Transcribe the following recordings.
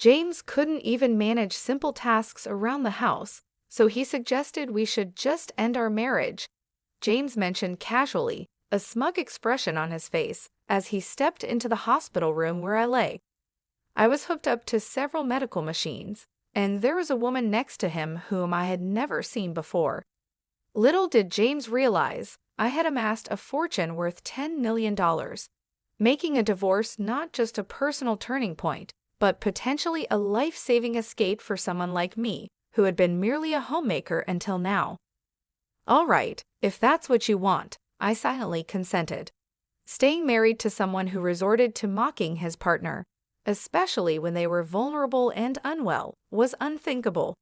James couldn't even manage simple tasks around the house, so he suggested we should just end our marriage. James mentioned casually, a smug expression on his face, as he stepped into the hospital room where I lay. I was hooked up to several medical machines, and there was a woman next to him whom I had never seen before. Little did James realize I had amassed a fortune worth $10 million, making a divorce not just a personal turning point, but potentially a life-saving escape for someone like me, who had been merely a homemaker until now. All right, if that's what you want, I silently consented. Staying married to someone who resorted to mocking his partner, especially when they were vulnerable and unwell, was unthinkable.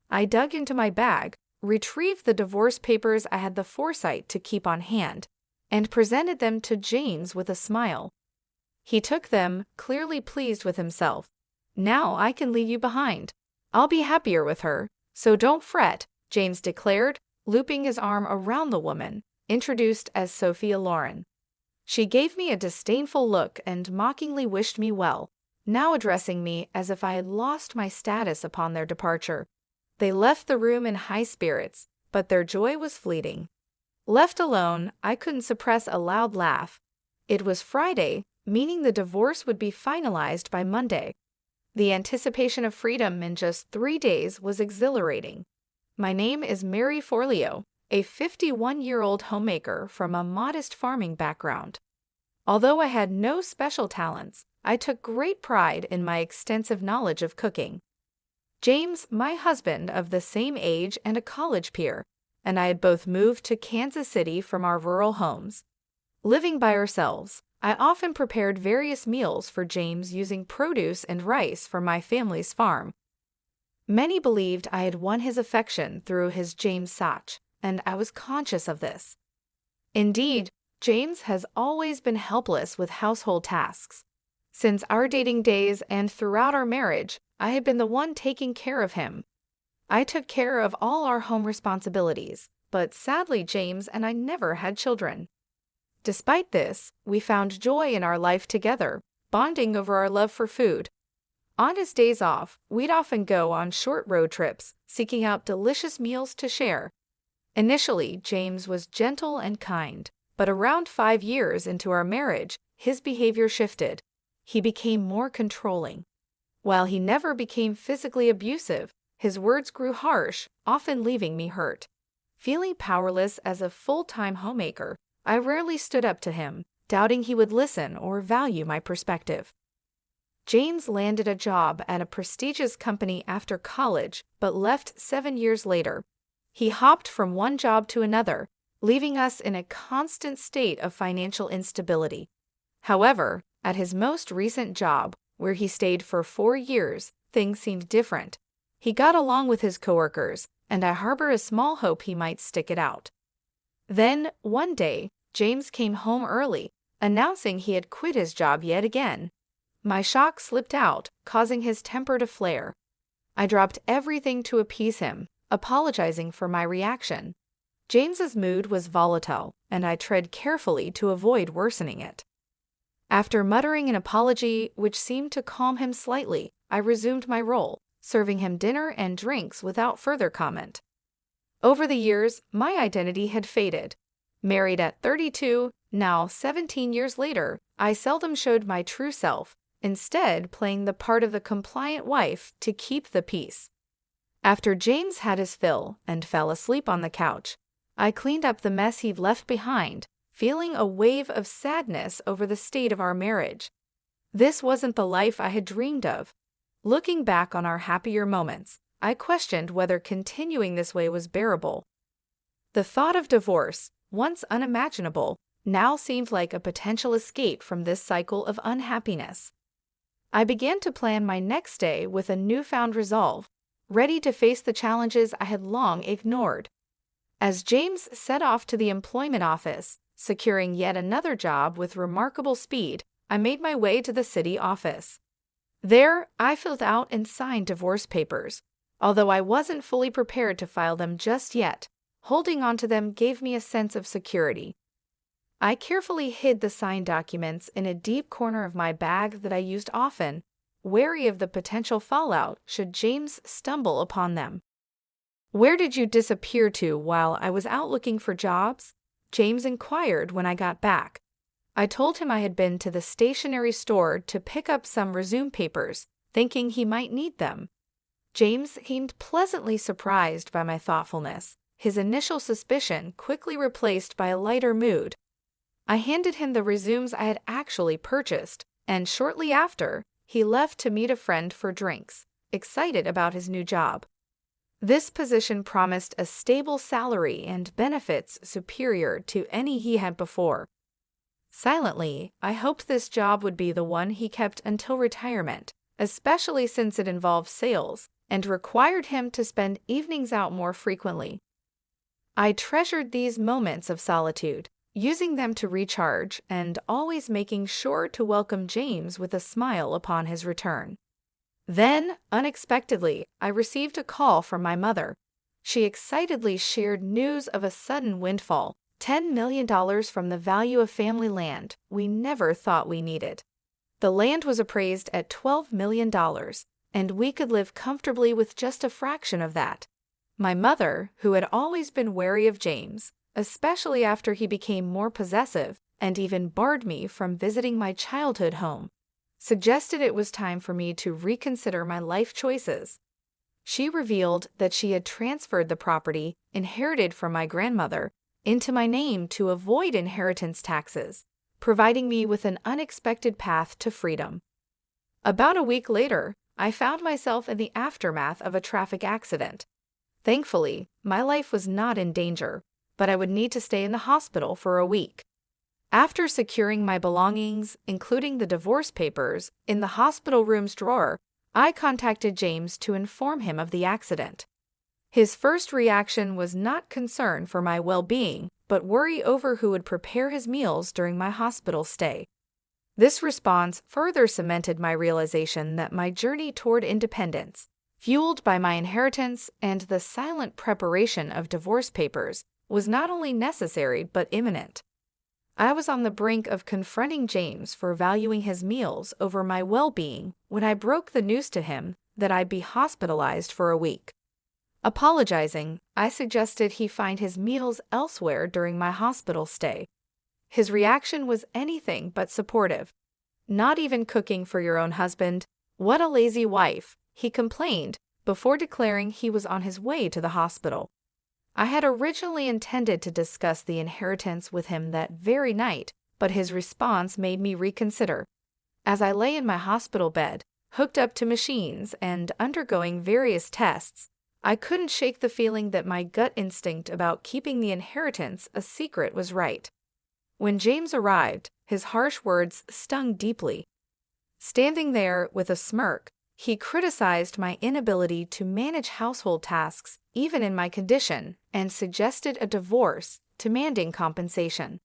I dug into my bag, retrieved the divorce papers I had the foresight to keep on hand, and presented them to James with a smile. He took them, clearly pleased with himself. "Now I can leave you behind. I'll be happier with her, so don't fret," James declared, looping his arm around the woman, introduced as Sophia Loren. She gave me a disdainful look and mockingly wished me well, now addressing me as if I had lost my status upon their departure. They left the room in high spirits, but their joy was fleeting. Left alone, I couldn't suppress a loud laugh. It was Friday, meaning the divorce would be finalized by Monday. The anticipation of freedom in just 3 days was exhilarating. My name is Mary Forleo, a 51-year-old homemaker from a modest farming background. Although I had no special talents, I took great pride in my extensive knowledge of cooking. James, my husband, of the same age and a college peer, and I had both moved to Kansas City from our rural homes. Living by ourselves, I often prepared various meals for James using produce and rice from my family's farm. Many believed I had won his affection through his James Sach, and I was conscious of this. Indeed, James has always been helpless with household tasks. Since our dating days and throughout our marriage, I had been the one taking care of him. I took care of all our home responsibilities, but sadly James and I never had children. Despite this, we found joy in our life together, bonding over our love for food. On his days off, we'd often go on short road trips, seeking out delicious meals to share. Initially, James was gentle and kind, but around 5 years into our marriage, his behavior shifted. He became more controlling. While he never became physically abusive, his words grew harsh, often leaving me hurt. Feeling powerless as a full-time homemaker, I rarely stood up to him, doubting he would listen or value my perspective. James landed a job at a prestigious company after college, but left 7 years later. He hopped from one job to another, leaving us in a constant state of financial instability. However, at his most recent job, where he stayed for 4 years, things seemed different. He got along with his coworkers, and I harbor a small hope he might stick it out. Then, one day, James came home early, announcing he had quit his job yet again. My shock slipped out, causing his temper to flare. I dropped everything to appease him, apologizing for my reaction. James's mood was volatile, and I tread carefully to avoid worsening it. After muttering an apology, which seemed to calm him slightly, I resumed my role, serving him dinner and drinks without further comment. Over the years, my identity had faded. Married at 32, now 17 years later, I seldom showed my true self, instead playing the part of the compliant wife to keep the peace. After James had his fill and fell asleep on the couch, I cleaned up the mess he'd left behind, feeling a wave of sadness over the state of our marriage. This wasn't the life I had dreamed of. Looking back on our happier moments, I questioned whether continuing this way was bearable. The thought of divorce, once unimaginable, now seemed like a potential escape from this cycle of unhappiness. I began to plan my next day with a newfound resolve, ready to face the challenges I had long ignored. As James set off to the employment office, securing yet another job with remarkable speed, I made my way to the city office. There, I filled out and signed divorce papers, although I wasn't fully prepared to file them just yet. Holding on to them gave me a sense of security. I carefully hid the signed documents in a deep corner of my bag that I used often, wary of the potential fallout should James stumble upon them. "Where did you disappear to while I was out looking for jobs?" James inquired when I got back. I told him I had been to the stationery store to pick up some resume papers, thinking he might need them. James seemed pleasantly surprised by my thoughtfulness, his initial suspicion quickly replaced by a lighter mood. I handed him the resumes I had actually purchased, and shortly after, he left to meet a friend for drinks, excited about his new job. This position promised a stable salary and benefits superior to any he had before. Silently, I hoped this job would be the one he kept until retirement, especially since it involved sales and required him to spend evenings out more frequently. I treasured these moments of solitude, using them to recharge and always making sure to welcome James with a smile upon his return. Then, unexpectedly, I received a call from my mother. She excitedly shared news of a sudden windfall, $10 million from the value of family land we never thought we needed. The land was appraised at $12 million, and we could live comfortably with just a fraction of that. My mother, who had always been wary of James, especially after he became more possessive and even barred me from visiting my childhood home, suggested it was time for me to reconsider my life choices. She revealed that she had transferred the property, inherited from my grandmother, into my name to avoid inheritance taxes, providing me with an unexpected path to freedom. About a week later, I found myself in the aftermath of a traffic accident. Thankfully, my life was not in danger, but I would need to stay in the hospital for a week. After securing my belongings, including the divorce papers, in the hospital room's drawer, I contacted James to inform him of the accident. His first reaction was not concern for my well-being, but worry over who would prepare his meals during my hospital stay. This response further cemented my realization that my journey toward independence, fueled by my inheritance and the silent preparation of divorce papers, was not only necessary but imminent. I was on the brink of confronting James for valuing his meals over my well-being when I broke the news to him that I'd be hospitalized for a week. Apologizing, I suggested he find his meals elsewhere during my hospital stay. His reaction was anything but supportive. "Not even cooking for your own husband? What a lazy wife," he complained, before declaring he was on his way to the hospital. I had originally intended to discuss the inheritance with him that very night, but his response made me reconsider. As I lay in my hospital bed, hooked up to machines and undergoing various tests, I couldn't shake the feeling that my gut instinct about keeping the inheritance a secret was right. When James arrived, his harsh words stung deeply. Standing there with a smirk, he criticized my inability to manage household tasks even in my condition and suggested a divorce, demanding compensation.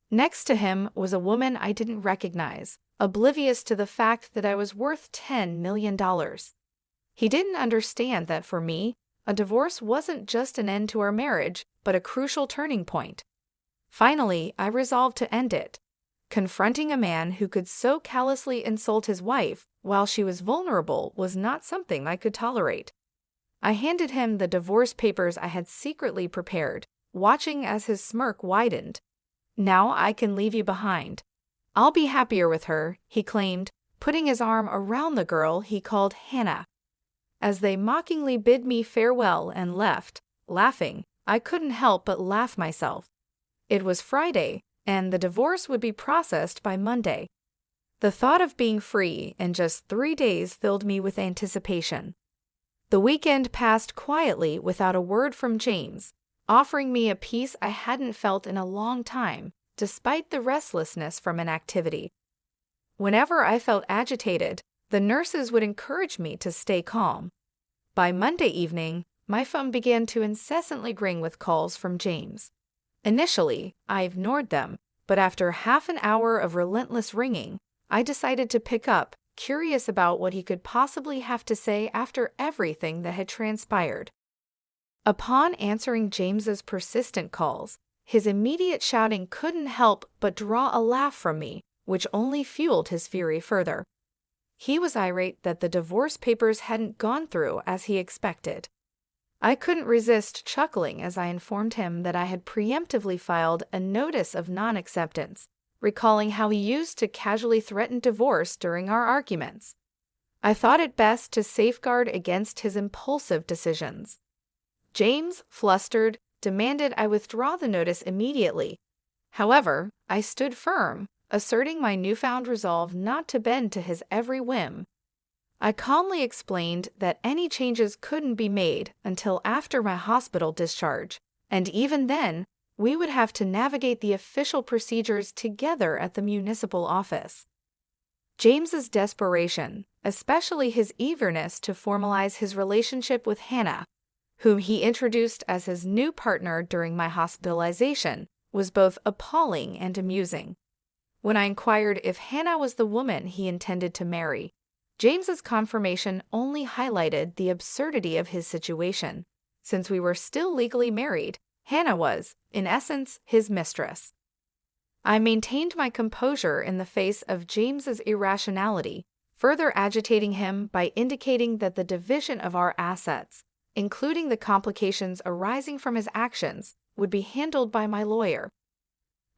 Next to him was a woman I didn't recognize, oblivious to the fact that I was worth $10 million. He didn't understand that for me, a divorce wasn't just an end to our marriage, but a crucial turning point. Finally, I resolved to end it. Confronting a man who could so callously insult his wife while she was vulnerable was not something I could tolerate. I handed him the divorce papers I had secretly prepared, watching as his smirk widened. "Now I can leave you behind. I'll be happier with her," he claimed, putting his arm around the girl he called Hannah. As they mockingly bid me farewell and left, laughing, I couldn't help but laugh myself. It was Friday, and the divorce would be processed by Monday. The thought of being free in just 3 days filled me with anticipation. The weekend passed quietly without a word from James, offering me a peace I hadn't felt in a long time, despite the restlessness from inactivity. Whenever I felt agitated, the nurses would encourage me to stay calm. By Monday evening, my phone began to incessantly ring with calls from James. Initially, I ignored them, but after half an hour of relentless ringing, I decided to pick up, curious about what he could possibly have to say after everything that had transpired. Upon answering James's persistent calls, his immediate shouting couldn't help but draw a laugh from me, which only fueled his fury further. He was irate that the divorce papers hadn't gone through as he expected. I couldn't resist chuckling as I informed him that I had preemptively filed a notice of non-acceptance, recalling how he used to casually threaten divorce during our arguments. I thought it best to safeguard against his impulsive decisions. James, flustered, demanded I withdraw the notice immediately. However, I stood firm, asserting my newfound resolve not to bend to his every whim. I calmly explained that any changes couldn't be made until after my hospital discharge, and even then, we would have to navigate the official procedures together at the municipal office. James's desperation, especially his eagerness to formalize his relationship with Hannah, whom he introduced as his new partner during my hospitalization, was both appalling and amusing. When I inquired if Hannah was the woman he intended to marry, James's confirmation only highlighted the absurdity of his situation. Since we were still legally married, Hannah was, in essence, his mistress. I maintained my composure in the face of James's irrationality, further agitating him by indicating that the division of our assets, including the complications arising from his actions, would be handled by my lawyer.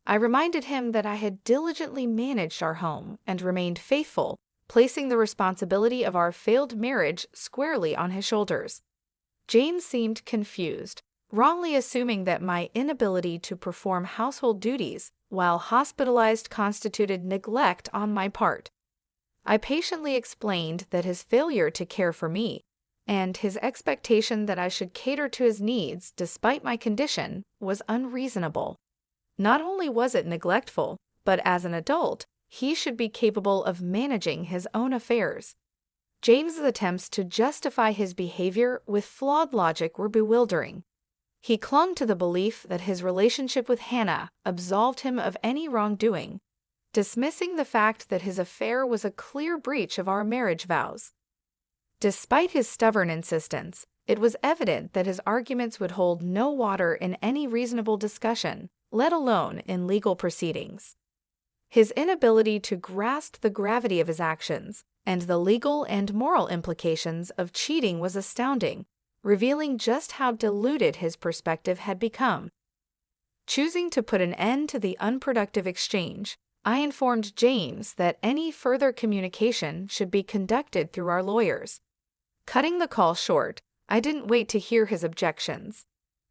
I reminded him that I had diligently managed our home and remained faithful, placing the responsibility of our failed marriage squarely on his shoulders. James seemed confused, wrongly assuming that my inability to perform household duties while hospitalized constituted neglect on my part. I patiently explained that his failure to care for me and his expectation that I should cater to his needs despite my condition was unreasonable. Not only was it neglectful, but as an adult, he should be capable of managing his own affairs. James's attempts to justify his behavior with flawed logic were bewildering. He clung to the belief that his relationship with Hannah absolved him of any wrongdoing, dismissing the fact that his affair was a clear breach of our marriage vows. Despite his stubborn insistence, it was evident that his arguments would hold no water in any reasonable discussion, let alone in legal proceedings. His inability to grasp the gravity of his actions and the legal and moral implications of cheating was astounding, revealing just how diluted his perspective had become. Choosing to put an end to the unproductive exchange, I informed James that any further communication should be conducted through our lawyers. Cutting the call short, I didn't wait to hear his objections.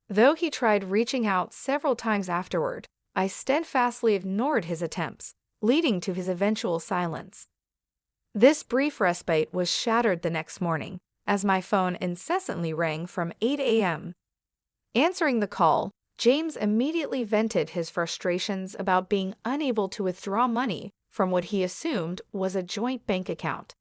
Though he tried reaching out several times afterward, I steadfastly ignored his attempts, leading to his eventual silence. This brief respite was shattered the next morning, as my phone incessantly rang from 8 a.m. Answering the call, James immediately vented his frustrations about being unable to withdraw money from what he assumed was a joint bank account.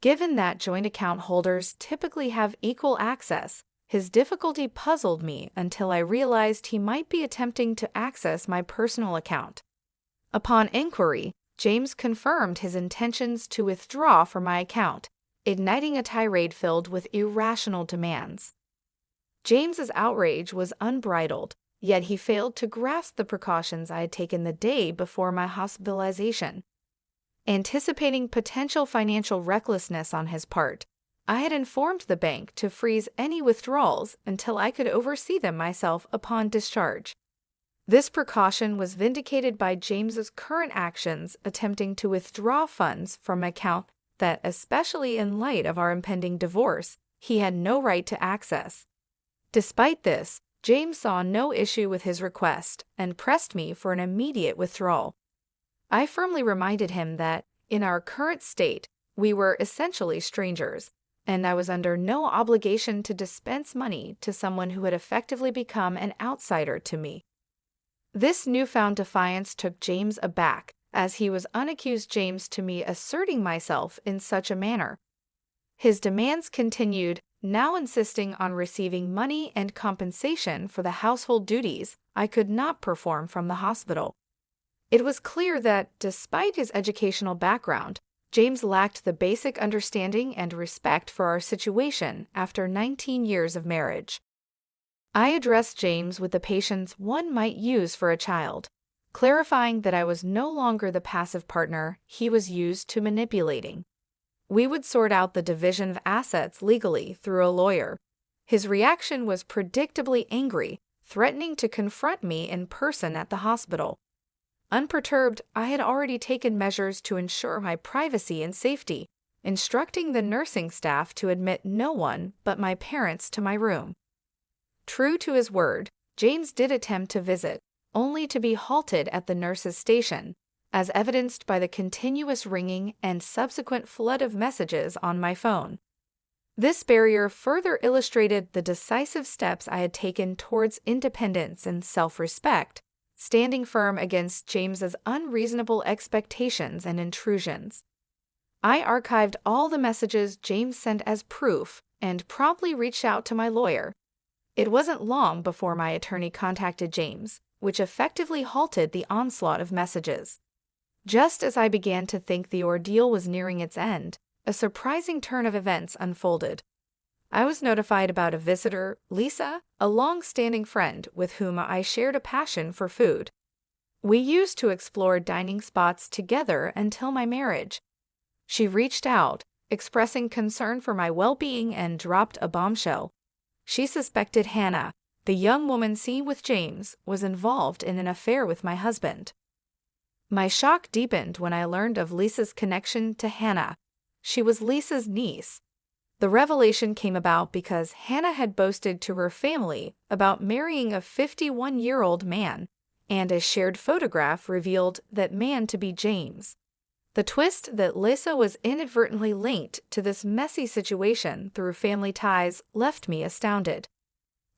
Given that joint account holders typically have equal access, his difficulty puzzled me until I realized he might be attempting to access my personal account. Upon inquiry, James confirmed his intentions to withdraw from my account, igniting a tirade filled with irrational demands. James's outrage was unbridled, yet he failed to grasp the precautions I had taken the day before my hospitalization. Anticipating potential financial recklessness on his part, I had informed the bank to freeze any withdrawals until I could oversee them myself upon discharge. This precaution was vindicated by James's current actions attempting to withdraw funds from an account that, especially in light of our impending divorce, he had no right to access. Despite this, James saw no issue with his request and pressed me for an immediate withdrawal. I firmly reminded him that, in our current state, we were essentially strangers, and I was under no obligation to dispense money to someone who had effectively become an outsider to me. This newfound defiance took James aback, as he was unaccused James to me asserting myself in such a manner. His demands continued, now insisting on receiving money and compensation for the household duties I could not perform from the hospital. It was clear that, despite his educational background, James lacked the basic understanding and respect for our situation after 19 years of marriage. I addressed James with the patience one might use for a child, clarifying that I was no longer the passive partner he was used to manipulating. We would sort out the division of assets legally through a lawyer. His reaction was predictably angry, threatening to confront me in person at the hospital. Unperturbed, I had already taken measures to ensure my privacy and safety, instructing the nursing staff to admit no one but my parents to my room. True to his word, James did attempt to visit, only to be halted at the nurse's station, as evidenced by the continuous ringing and subsequent flood of messages on my phone. This barrier further illustrated the decisive steps I had taken towards independence and self-respect, standing firm against James's unreasonable expectations and intrusions. I archived all the messages James sent as proof and promptly reached out to my lawyer. It wasn't long before my attorney contacted James, which effectively halted the onslaught of messages. Just as I began to think the ordeal was nearing its end, a surprising turn of events unfolded. I was notified about a visitor, Lisa, a long-standing friend with whom I shared a passion for food. We used to explore dining spots together until my marriage. She reached out, expressing concern for my well-being, and dropped a bombshell. She suspected Hannah, the young woman seen with James, was involved in an affair with my husband. My shock deepened when I learned of Lisa's connection to Hannah. She was Lisa's niece. The revelation came about because Hannah had boasted to her family about marrying a 51-year-old man, and a shared photograph revealed that man to be James. The twist that Lisa was inadvertently linked to this messy situation through family ties left me astounded.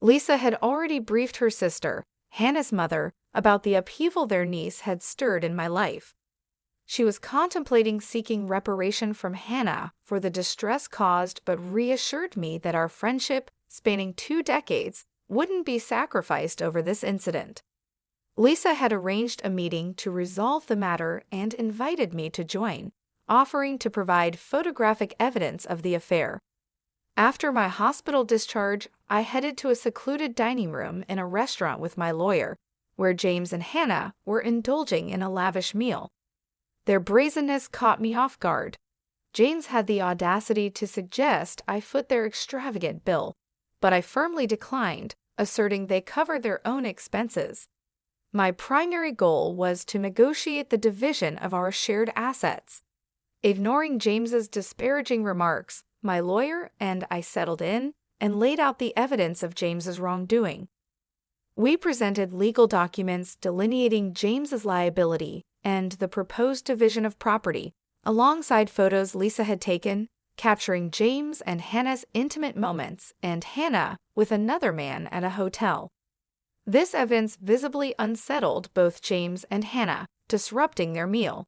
Lisa had already briefed her sister, Hannah's mother, about the upheaval their niece had stirred in my life. She was contemplating seeking reparation from Hannah for the distress caused, but reassured me that our friendship, spanning 2 decades, wouldn't be sacrificed over this incident. Lisa had arranged a meeting to resolve the matter and invited me to join, offering to provide photographic evidence of the affair. After my hospital discharge, I headed to a secluded dining room in a restaurant with my lawyer, where James and Hannah were indulging in a lavish meal. Their brazenness caught me off guard. James had the audacity to suggest I foot their extravagant bill, but I firmly declined, asserting they covered their own expenses. My primary goal was to negotiate the division of our shared assets. Ignoring James's disparaging remarks, my lawyer and I settled in and laid out the evidence of James's wrongdoing. We presented legal documents delineating James's liability and the proposed division of property, alongside photos Lisa had taken, capturing James and Hannah's intimate moments and Hannah with another man at a hotel. This evidence visibly unsettled both James and Hannah, disrupting their meal.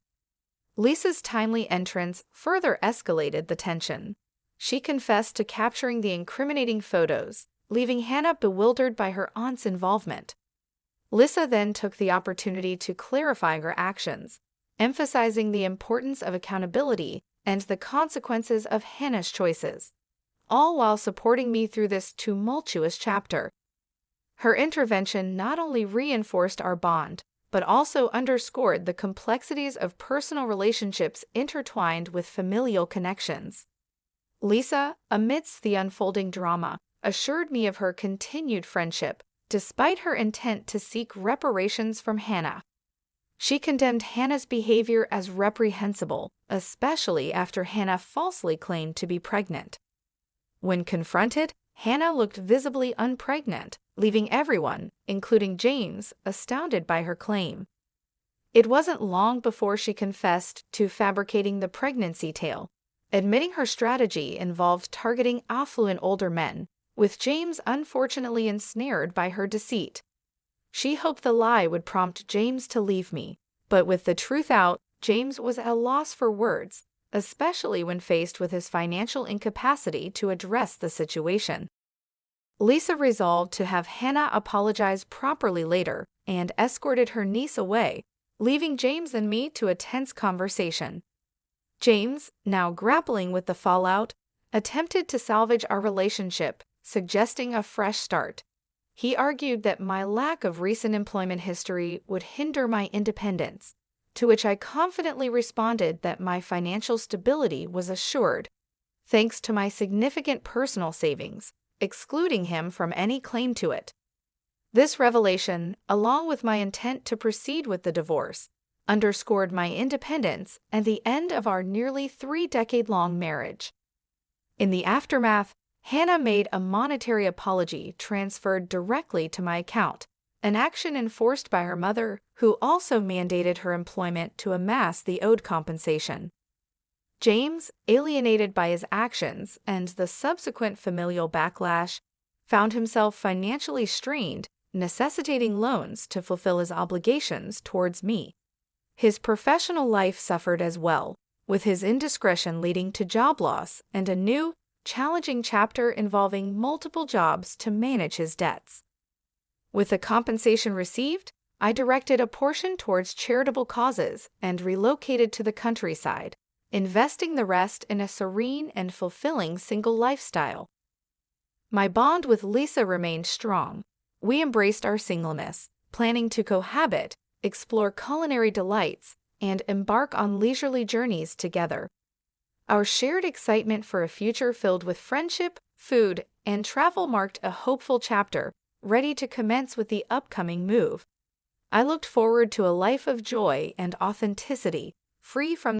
Lisa's timely entrance further escalated the tension. She confessed to capturing the incriminating photos, leaving Hannah bewildered by her aunt's involvement. Lisa then took the opportunity to clarify her actions, emphasizing the importance of accountability and the consequences of Hannah's choices, all while supporting me through this tumultuous chapter. Her intervention not only reinforced our bond, but also underscored the complexities of personal relationships intertwined with familial connections. Lisa, amidst the unfolding drama, assured me of her continued friendship, despite her intent to seek reparations from Hannah. She condemned Hannah's behavior as reprehensible, especially after Hannah falsely claimed to be pregnant. When confronted, Hannah looked visibly unpregnant, leaving everyone, including James, astounded by her claim. It wasn't long before she confessed to fabricating the pregnancy tale, admitting her strategy involved targeting affluent older men, with James unfortunately ensnared by her deceit. She hoped the lie would prompt James to leave me, but with the truth out, James was at a loss for words, especially when faced with his financial incapacity to address the situation. Lisa resolved to have Hannah apologize properly later and escorted her niece away, leaving James and me to a tense conversation. James, now grappling with the fallout, attempted to salvage our relationship, suggesting a fresh start. He argued that my lack of recent employment history would hinder my independence, to which I confidently responded that my financial stability was assured, thanks to my significant personal savings, excluding him from any claim to it. This revelation, along with my intent to proceed with the divorce, underscored my independence and the end of our nearly 3-decade-long marriage. In the aftermath, Hannah made a monetary apology transferred directly to my account, an action enforced by her mother, who also mandated her employment to amass the owed compensation. James, alienated by his actions and the subsequent familial backlash, found himself financially strained, necessitating loans to fulfill his obligations towards me. His professional life suffered as well, with his indiscretion leading to job loss and a new, challenging chapter involving multiple jobs to manage his debts. With the compensation received, I directed a portion towards charitable causes and relocated to the countryside, investing the rest in a serene and fulfilling single lifestyle. My bond with Lisa remained strong. We embraced our singleness, planning to cohabit, explore culinary delights, and embark on leisurely journeys together. Our shared excitement for a future filled with friendship, food, and travel marked a hopeful chapter, ready to commence with the upcoming move. I looked forward to a life of joy and authenticity, free from